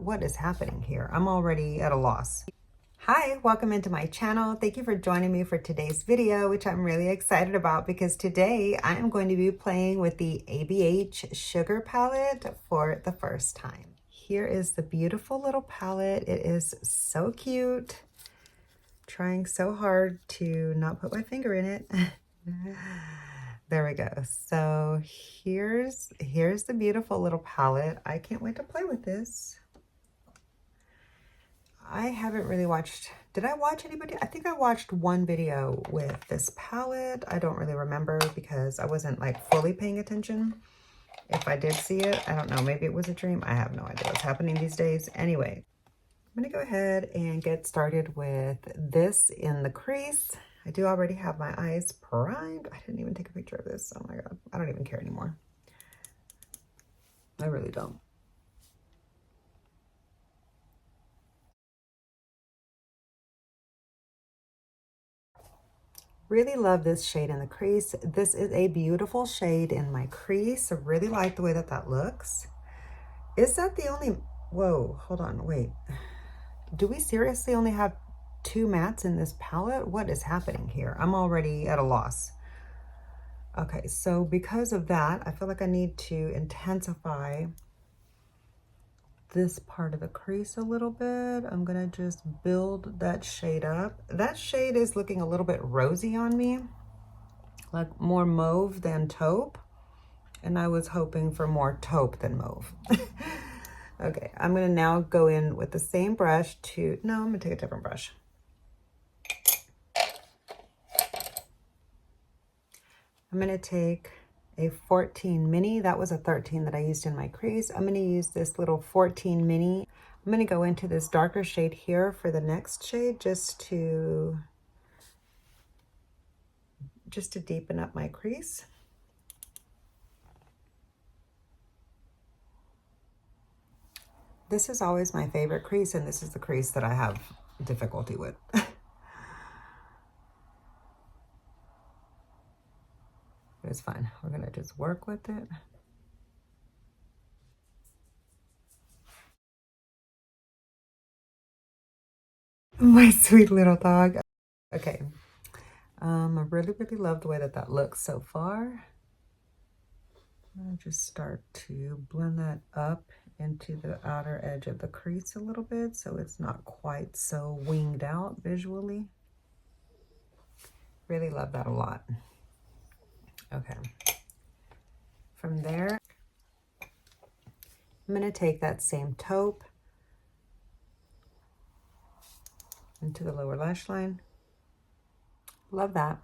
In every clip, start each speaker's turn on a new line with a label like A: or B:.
A: what is happening here? I'm already at a loss. Hi, welcome into my channel. Thank you for joining me for today's video, which I'm really excited about because today I am going to be playing with the ABH Sugar palette for the first time. Here is the beautiful little palette. It is so cute. Trying so hard to not put my finger in it. There we go. So here's the beautiful little palette. I can't wait to play with this. I haven't really watched, did I watch anybody? I think I watched one video with this palette. I don't really remember because I wasn't like fully paying attention. If I did see it, I don't know, maybe it was a dream. I have no idea what's happening these days. Anyway, I'm gonna go ahead and get started with this in the crease. I do already have my eyes primed. I didn't even take a picture of this. Oh my God, I don't even care anymore. I really don't. Really love this shade in the crease. This is a beautiful shade in my crease. I really like the way that that looks. Is that the only, whoa, hold on, wait. Do we seriously only have 2 mattes in this palette? What is happening here? I'm already at a loss. Okay, so because of that, I feel like I need to intensify this part of the crease a little bit. I'm gonna just build that shade up. That shade is looking a little bit rosy on me, like more mauve than taupe. And I was hoping for more taupe than mauve. Okay, I'm gonna now go in with the same brush no, I'm gonna take a different brush. I'm gonna take a 14 mini. That was a 13 that I used in my crease. I'm gonna use this little 14 mini. I'm gonna go into this darker shade here for the next shade just to deepen up my crease. This is always my favorite crease, and this is the crease that I have difficulty with. It's fine. We're gonna just work with it. My sweet little dog. Okay. I really, really love the way that that looks so far. I'll just start to blend that up into the outer edge of the crease a little bit so it's not quite so winged out visually. Really love that a lot. Okay. From there, I'm going to take that same taupe into the lower lash line. Love that.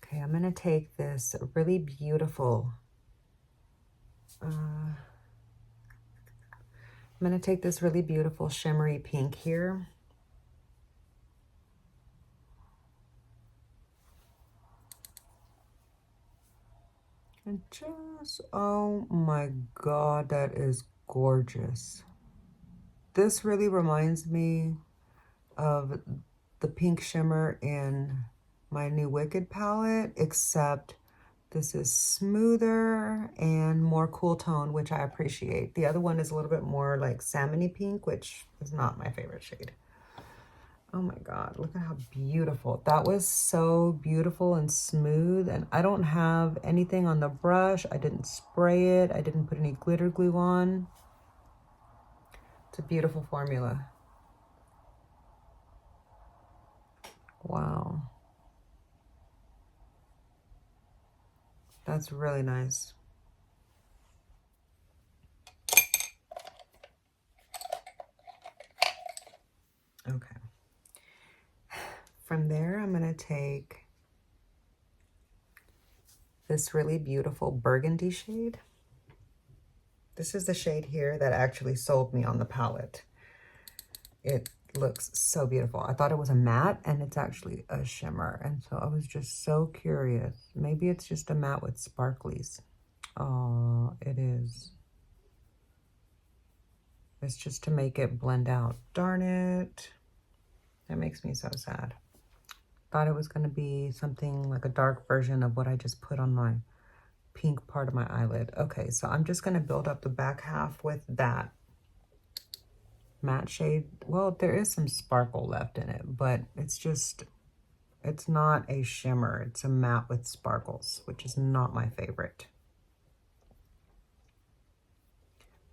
A: Okay, I'm going to take this really beautiful, shimmery pink here. And just, oh my God, that is gorgeous. This really reminds me of the pink shimmer in my new Wicked palette, except this is smoother and more cool tone, which I appreciate. The other one is a little bit more like salmony pink, which is not my favorite shade. Oh my God, look at how beautiful. That was so beautiful and smooth. And I don't have anything on the brush. I didn't spray it. I didn't put any glitter glue on. It's a beautiful formula. Wow. That's really nice. Okay. From there, I'm going to take this really beautiful burgundy shade. This is the shade here that actually sold me on the palette. It looks so beautiful. I thought it was a matte, and it's actually a shimmer. And so I was just so curious. Maybe it's just a matte with sparklies. Oh, it is. It's just to make it blend out. Darn it. That makes me so sad. Thought it was going to be something like a dark version of what I just put on my pink part of my eyelid. Okay, so I'm just going to build up the back half with that matte shade. Well, there is some sparkle left in it, but it's not a shimmer. It's a matte with sparkles, which is not my favorite.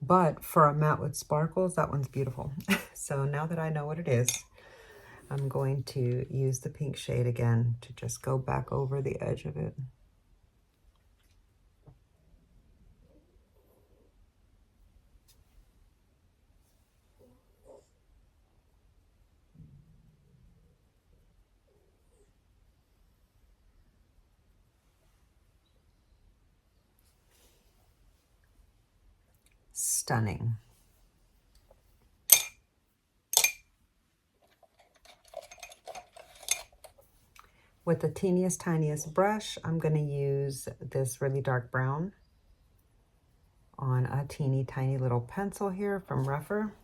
A: But for a matte with sparkles, that one's beautiful. So now that I know what it is, I'm going to use the pink shade again to just go back over the edge of it. Stunning. With the teeniest, tiniest brush, I'm going to use this really dark brown on a teeny tiny little pencil here from Rougher.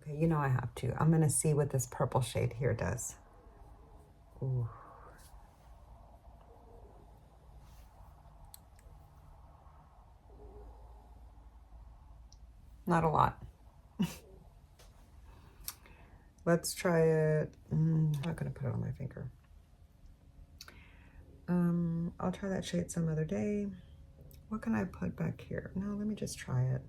A: Okay, you know I have to. I'm going to see what this purple shade here does. Ooh. Not a lot. Let's try it. I'm not going to put it on my finger. I'll try that shade some other day. What can I put back here? No, let me just try it.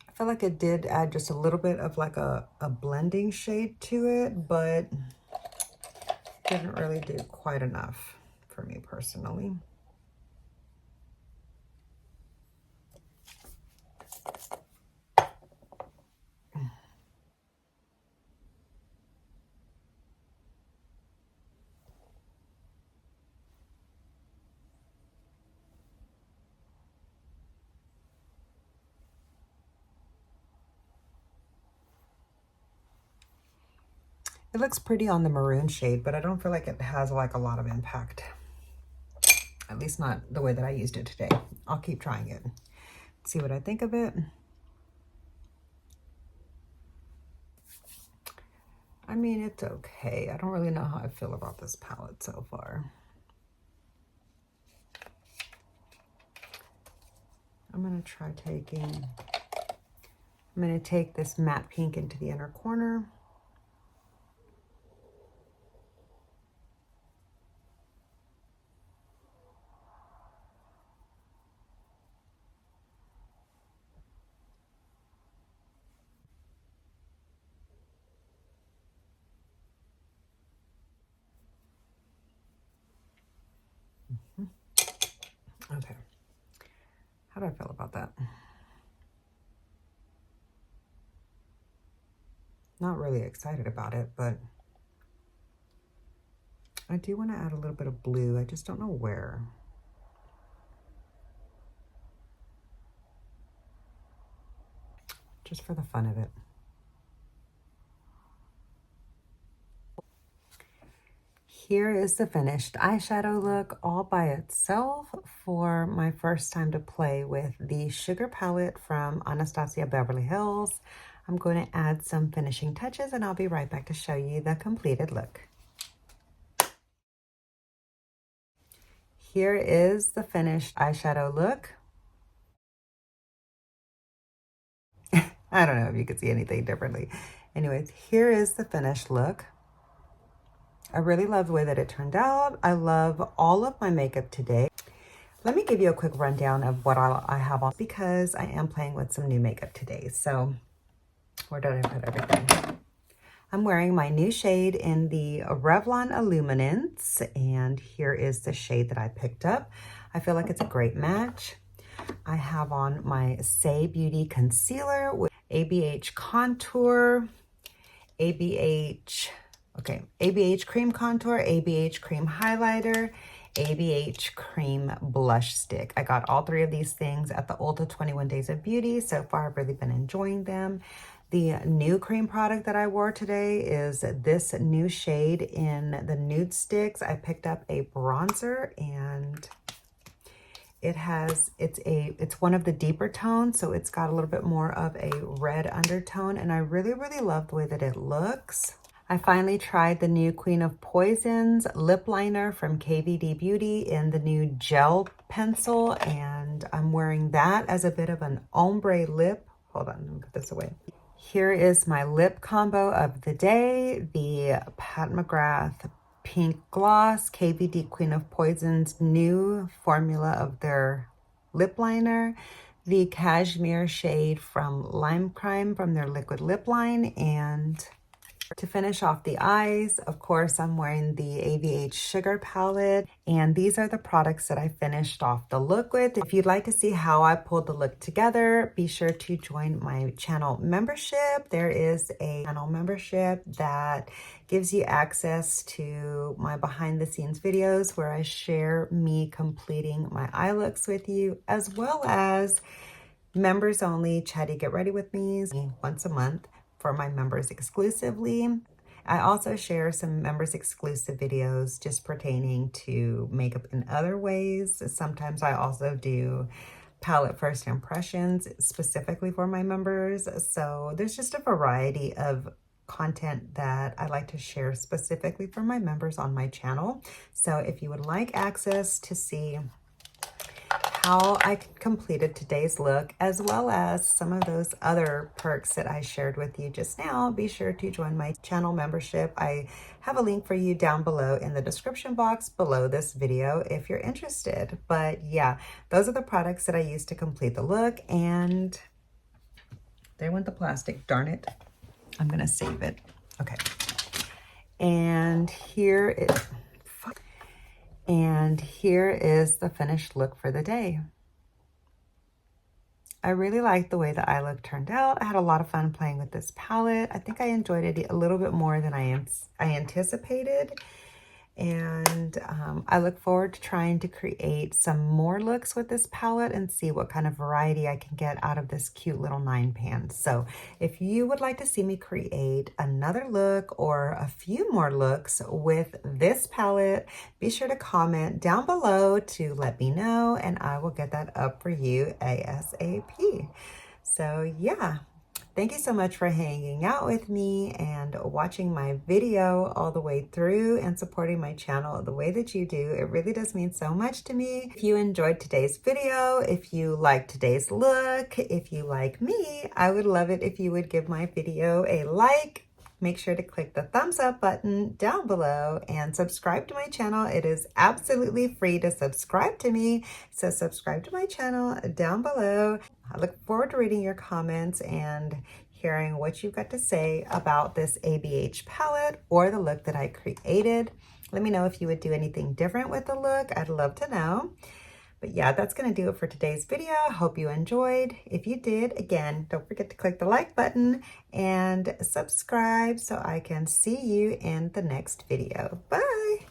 A: I feel like it did add just a little bit of like a blending shade to it, but didn't really do quite enough for me personally. It looks pretty on the maroon shade, but I don't feel like it has like a lot of impact. At least not the way that I used it today. I'll keep trying it. See what I think of it. I mean, it's okay. I don't really know how I feel about this palette so far. I'm going to take this matte pink into the inner corner. Okay. How do I feel about that? Not really excited about it, but I do want to add a little bit of blue. I just don't know where. Just for the fun of it. Here is the finished eyeshadow look all by itself for my first time to play with the Sugar palette from Anastasia Beverly Hills. I'm going to add some finishing touches and I'll be right back to show you the completed look. Here is the finished eyeshadow look. I don't know if you could see anything differently. Anyways, here is the finished look. I really love the way that it turned out. I love all of my makeup today. Let me give you a quick rundown of what I have on because I am playing with some new makeup today. So where did I put everything? I'm wearing my new shade in the Revlon Illuminance, and here is the shade that I picked up. I feel like it's a great match. I have on my Say Beauty Concealer with ABH Contour, ABH Cream Contour, ABH Cream Highlighter, ABH Cream Blush Stick. I got all three of these things at the Ulta 21 Days of Beauty. So far, I've really been enjoying them. The new cream product that I wore today is this new shade in the nude sticks. I picked up a bronzer, and it's one of the deeper tones, so it's got a little bit more of a red undertone, and I really love the way that it looks. I finally tried the new Queen of Poisons lip liner from KVD Beauty in the new gel pencil, and I'm wearing that as a bit of an ombre lip. Hold on, let me put this away. Here is my lip combo of the day, the Pat McGrath Pink Gloss, KVD Queen of Poisons new formula of their lip liner, the Cashmere shade from Lime Crime from their liquid lip line, and to finish off the eyes, of course, I'm wearing the AVH Sugar Palette, and these are the products that I finished off the look with. If you'd like to see how I pulled the look together, be sure to join my channel membership. There is a channel membership that gives you access to my behind the scenes videos where I share me completing my eye looks with you, as well as members only Chatty Get Ready with Me once a month for my members exclusively. I also share some members exclusive videos just pertaining to makeup in other ways. Sometimes I also do palette first impressions specifically for my members. So there's just a variety of content that I like to share specifically for my members on my channel. So if you would like access to see how I completed today's look, as well as some of those other perks that I shared with you just now, be sure to join my channel membership. I have a link for you down below in the description box below this video if you're interested. But yeah, those are the products that I used to complete the look, and there went the plastic, darn it. I'm gonna save it. Okay. And here is the finished look for the day. I really like the way the eye look turned out. I had a lot of fun playing with this palette. I think I enjoyed it a little bit more than I anticipated. And I look forward to trying to create some more looks with this palette and see what kind of variety I can get out of this cute little 9-pan. So if you would like to see me create another look or a few more looks with this palette, be sure to comment down below to let me know, and I will get that up for you ASAP. So yeah. Thank you so much for hanging out with me and watching my video all the way through and supporting my channel the way that you do. It really does mean so much to me. If you enjoyed today's video, if you liked today's look, if you like me, I would love it if you would give my video a like. Make sure to click the thumbs up button down below and subscribe to my channel. It is absolutely free to subscribe to me. So subscribe to my channel down below. I look forward to reading your comments and hearing what you've got to say about this ABH palette or the look that I created. Let me know if you would do anything different with the look. I'd love to know. But yeah, that's going to do it for today's video. I hope you enjoyed. If you did, again, don't forget to click the like button and subscribe so I can see you in the next video. Bye.